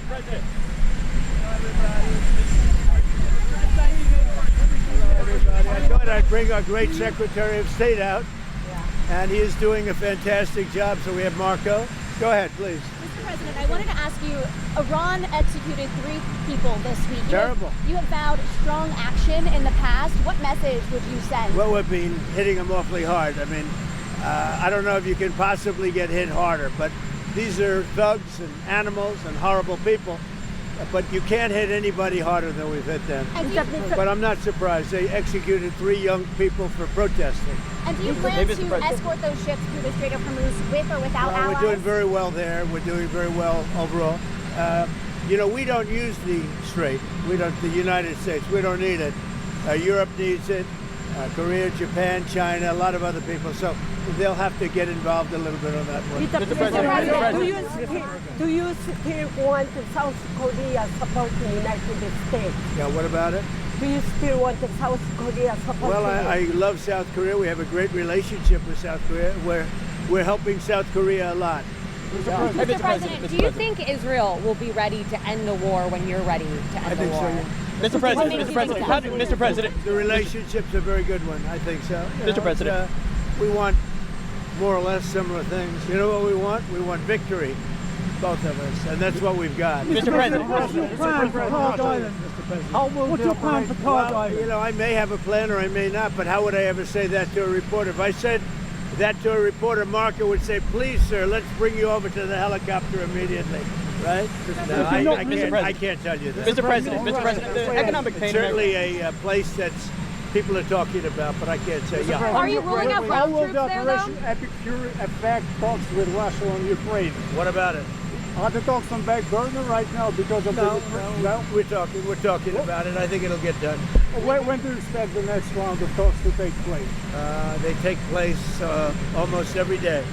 President. Everybody. I thought I'd bring our great Secretary of State out, and he is doing a fantastic job. So we have Marco. Go ahead, please. Mr. President, I wanted to ask you, Iran executed 3 people this week. Terrible. You have vowed strong action in the past. What message would you send? Well, we've been hitting them awfully hard. I mean, I don't know if you can possibly get hit harder, but these are thugs and animals and horrible people. But you can't hit anybody harder than we've hit them. But I'm not surprised. They executed 3 young people for protesting. And do you plan to escort those ships through the Strait of Hormuz with or without allies? We're doing very well there. We're doing very well overall. You know, we don't use the strait. We don't. The United States. We don't need it. Europe needs it. Korea, Japan, China, a lot of other people. So they'll have to get involved a little bit on that one. Mr. President, do you still want South Korea support the United States? Yeah, what about it? Do you still want South Korea support? Well, I love South Korea. We have a great relationship with South Korea. We're helping South Korea a lot. Mr. President, do you think Israel will be ready to end the war when you're ready to end the war? I think so. Mr. President, Mr. President. The relationship's a very good one. I think so. Mr. President. We want more or less similar things. You know what we want? We want victory, both of us, and that's what we've got. Mr. President. What's your plan for Card Island, Mr. President? What's your plan for Card Island? You know, I may have a plan or I may not, but how would I ever say that to a reporter? If I said that to a reporter, Marco would say, please, sir, let's bring you over to the helicopter immediately. Right? No, I can't tell you that. Mr. President, the economic pain. Certainly a place that's people are talking about, but I can't say. Yeah. Are you ruling out ground troops there, though? Affect talks with Russia and Ukraine? What about it? Are the talks on back burner right now because of no? We're talking about it. I think it'll get done. When do you expect the next round of talks to take place? They take place almost every day.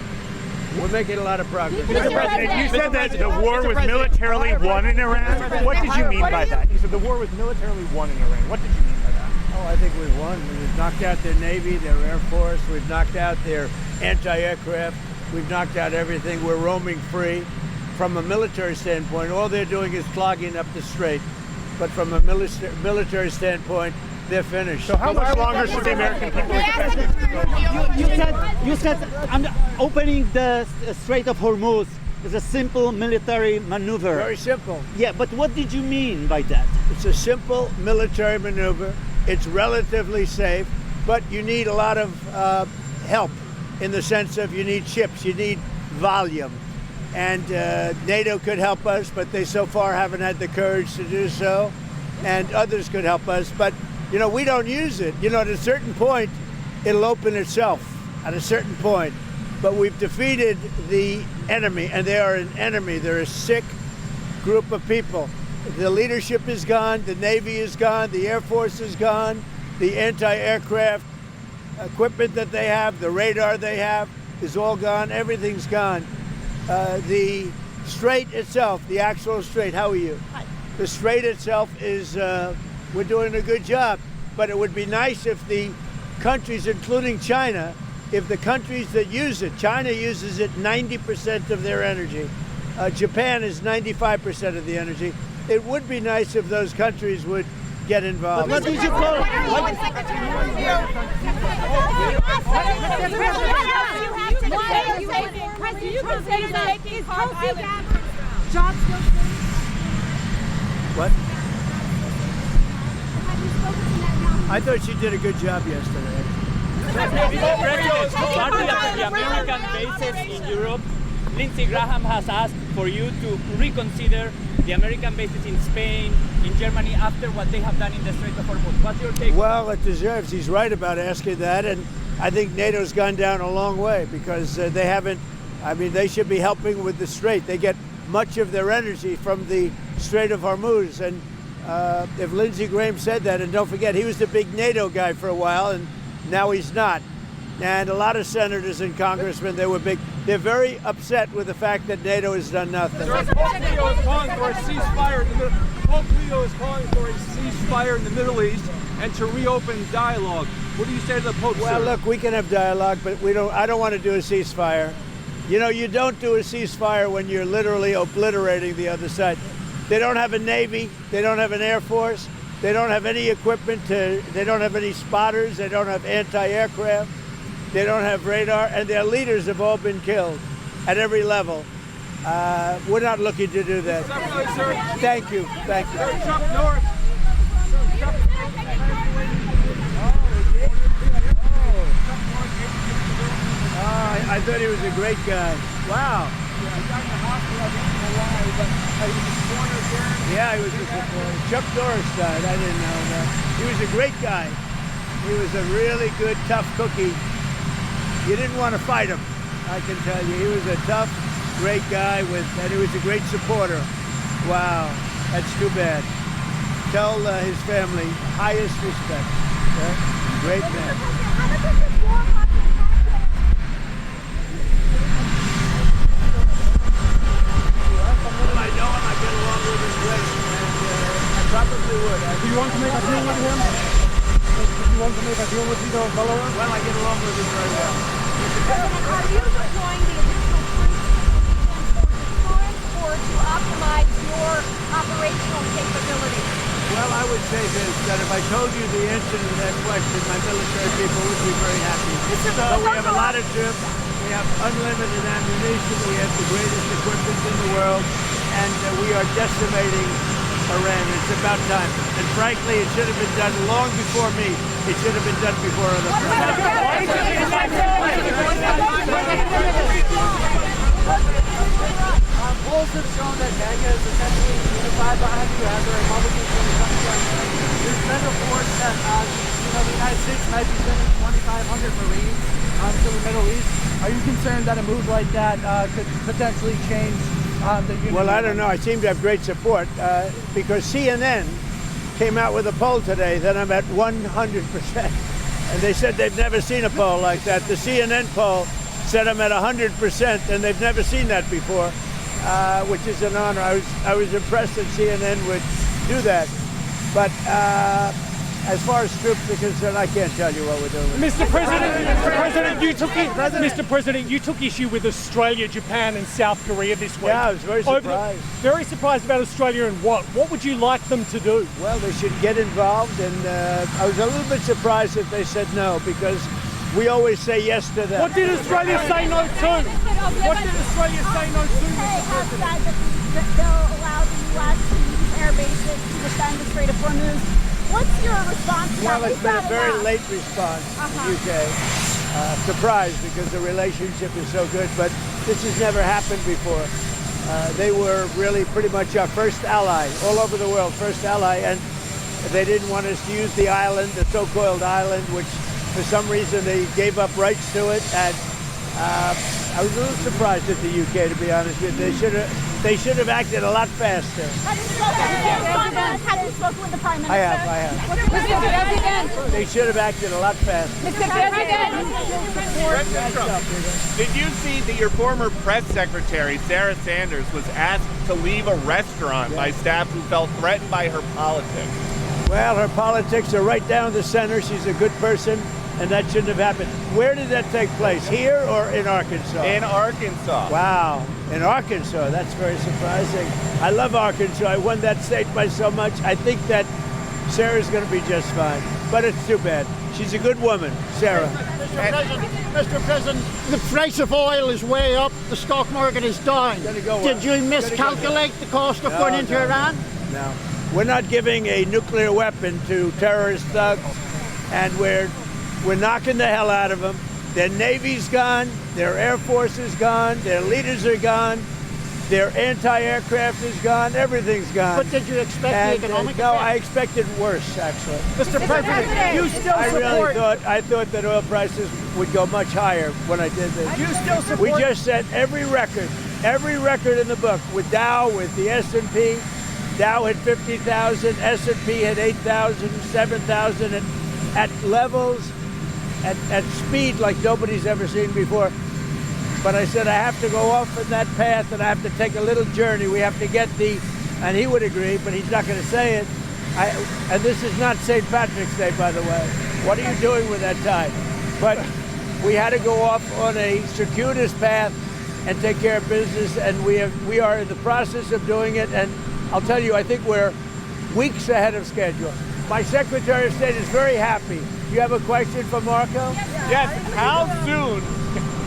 We're making a lot of progress. Mr. President, you said that the war was militarily won in Iran. What did you mean by that? You said the war was militarily won in Iran. What did you mean by that? Oh, I think we've won. We've knocked out their Navy, their Air Force. We've knocked out their anti-aircraft. We've knocked out everything. We're roaming free. From a military standpoint, all they're doing is clogging up the strait. But from a military standpoint, they're finished. So how much longer should the American people expect? You said opening the Strait of Hormuz is a simple military maneuver. Very simple. Yeah, but what did you mean by that? It's a simple military maneuver. It's relatively safe, but you need a lot of help in the sense of you need ships, you need volume. And NATO could help us, but they so far haven't had the courage to do so. And others could help us, but you know, we don't use it. You know, at a certain point, it'll open itself at a certain point. But we've defeated the enemy, and they are an enemy. They're a sick group of people. The leadership is gone, the Navy is gone, the Air Force is gone, the anti-aircraft equipment that they have, the radar they have is all gone, everything's gone. The strait itself, the actual strait, how are you? Hi. The strait itself is, we're doing a good job, but it would be nice if the countries, including China, if the countries that use it, China uses it 90% of their energy, Japan is 95% of the energy. It would be nice if those countries would get involved. But what did you call it? What? I thought she did a good job yesterday. Partly after the American bases in Europe, Lindsey Graham has asked for you to reconsider the American bases in Spain, in Germany, after what they have done in the Strait of Hormuz. What's your take? Well, it deserves. He's right about asking that, and I think NATO's gone down a long way because they haven't. I mean, they should be helping with the strait. They get much of their energy from the Strait of Hormuz, and if Lindsey Graham said that, and don't forget, he was the big NATO guy for a while, and now he's not. And a lot of senators and congressmen, they were big. They're very upset with the fact that NATO has done nothing. Pope Leo is calling for a ceasefire in the Middle. Pope Leo is calling for a ceasefire in the Middle East and to reopen dialogue. What do you say to the Pope? Well, look, we can have dialogue, but we don't. I don't want to do a ceasefire. You know, you don't do a ceasefire when you're literally obliterating the other side. They don't have a Navy. They don't have an Air Force. They don't have any equipment they don't have any spotters. They don't have anti-aircraft. They don't have radar. And their leaders have all been killed at every level. We're not looking to do that. Thank you. Thank you. Chuck Norris. I thought he was a great guy. Wow. Yeah, he was a supporter. Chuck Norris died. I didn't know that. He was a great guy. He was a really good, tough cookie. You didn't want to fight him, I can tell you. He was a tough, great guy and he was a great supporter. Wow, that's too bad. Tell his family highest respect. Okay? Great man. I know him. I get along with him great, and I probably would. Do you want to make a deal with him? Do you want to make a deal with Vito Bellower? Well, I get along with him very well. Are you deploying the additional troops for to optimize your operational capabilities? Well, I would say this, that if I told you the answer to that question, my military people would be very happy. So we have a lot of troops, we have unlimited ammunition, we have the greatest equipment in the world, and we are decimating Iran. It's about time. And frankly, it should have been done long before me. It should have been done before other Polls have shown that MAGA is essentially unified behind you as a Republican when it comes to there's been reports that the United States might be sending 2,500 Marines to the Middle East. Are you concerned that a move like that could potentially change the unity? Well, I don't know. I seem to have great support because CNN came out with a poll today that I'm at 100%. And they said they've never seen a poll like that. The CNN poll said I'm at 100%, and they've never seen that before, which is an honor. I was impressed that CNN would do that. But as far as troops are concerned, I can't tell you what we're doing. Mr. President, you took issue with Australia, Japan, and South Korea this week. Yeah, I was very surprised. Very surprised about Australia and what? What would you like them to do? Well, they should get involved, and I was a little bit surprised if they said no, because we always say yes to them. What did Australia say no to? What did Australia say no to, Mr. President? They'll allow the U.S. to use air bases to defend the Strait of Hormuz. What's your response to that? Well, it's been a very late response in the UK. Surprised because the relationship is so good, but this has never happened before. They were really pretty much our first ally, all over the world, first ally, and they didn't want us to use the island, the so-called island, which for some reason they gave up rights to it, and I was a little surprised at the UK, to be honest with you. They should have acted a lot faster. Have you spoken with the Prime Minister? I have. Mr. President. They should have acted a lot faster. Mr. President. Did you see that your former press secretary, Sarah Sanders, was asked to leave a restaurant by staff who felt threatened by her politics? Well, her politics are right down the center. She's a good person, and that shouldn't have happened. Where did that take place, here or in Arkansas? In Arkansas. Wow, in Arkansas. That's very surprising. I love Arkansas. I won that state by so much. I think that Sarah's going to be just fine, but it's too bad. She's a good woman, Sarah. Mr. President, the price of oil is way up. The stock market is down. Did you miscalculate the cost of going into Iran? No. We're not giving a nuclear weapon to terrorist thugs, and we're knocking the hell out of them. Their Navy's gone, their Air Force is gone, their leaders are gone, their anti-aircraft is gone, everything's gone. But did you expect the economic No, I expected worse, actually. Mr. President, you still support... I thought that oil prices would go much higher when I did this. You still support... We just set every record in the book, with Dow, with the S&P. Dow had 50,000, S&P had 8,000, 7,000 at levels, at speed like nobody's ever seen before. But I said I have to go off in that path and I have to take a little journey. We have to get and he would agree, but he's not going to say it. And this is not St. Patrick's Day, by the way. What are you doing with that tie? But we had to go off on a circuitous path and take care of business, and we are in the process of doing it, and I'll tell you, I think we're weeks ahead of schedule. My Secretary of State is very happy. You have a question for Marco? Yes. How soon?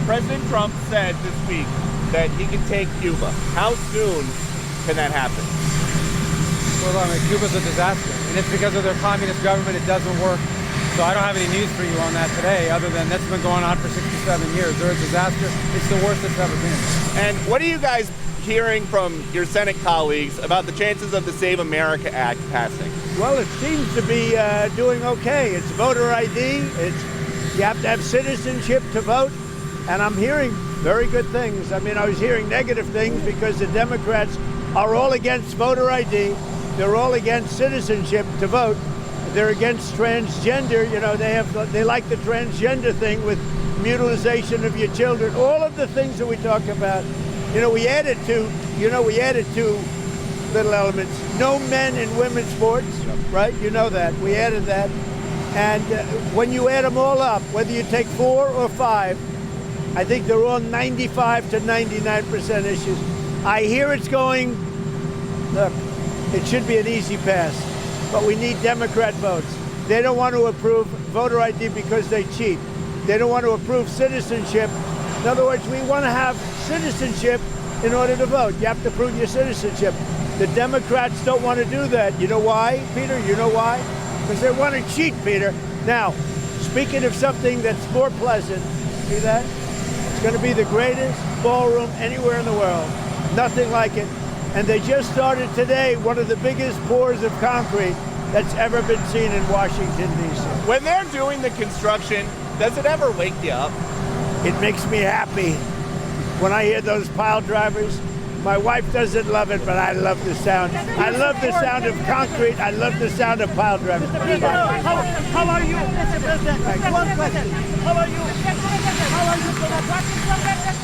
President Trump said this week that he can take Cuba. How soon can that happen? Well, I mean, Cuba's a disaster, and it's because of their communist government. It doesn't work. So I don't have any news for you on that today, other than that's been going on for 67 years. They're a disaster. It's the worst it's ever been. And what are you guys hearing from your Senate colleagues about the chances of the Save America Act passing? Well, it seems to be doing okay. It's voter ID. You have to have citizenship to vote. And I'm hearing very good things. I mean, I was hearing negative things because the Democrats are all against voter ID. They're all against citizenship to vote. They're against transgender. You know, they like the transgender thing with mutilization of your children. All of the things that we talk about. You know, we added two little elements. No men in women's sports, right? You know that. We added that. And when you add them all up, whether you take 4 or 5, I think they're all 95 to 99% issues. I hear it's going, look, it should be an easy pass, but we need Democrat votes. They don't want to approve voter ID because they cheat. They don't want to approve citizenship. In other words, we want to have citizenship in order to vote. You have to prove your citizenship. The Democrats don't want to do that. You know why, Peter? You know why? Because they want to cheat, Peter. Now, speaking of something that's more pleasant, see that? It's going to be the greatest ballroom anywhere in the world. Nothing like it. And they just started today one of the biggest pours of concrete that's ever been seen in Washington, D.C. When they're doing the construction, does it ever wake you up? It makes me happy. When I hear those pile drivers, my wife doesn't love it, but I love the sound. I love the sound of concrete. I love the sound of pile drivers. How are you? One question. How are you? How are you?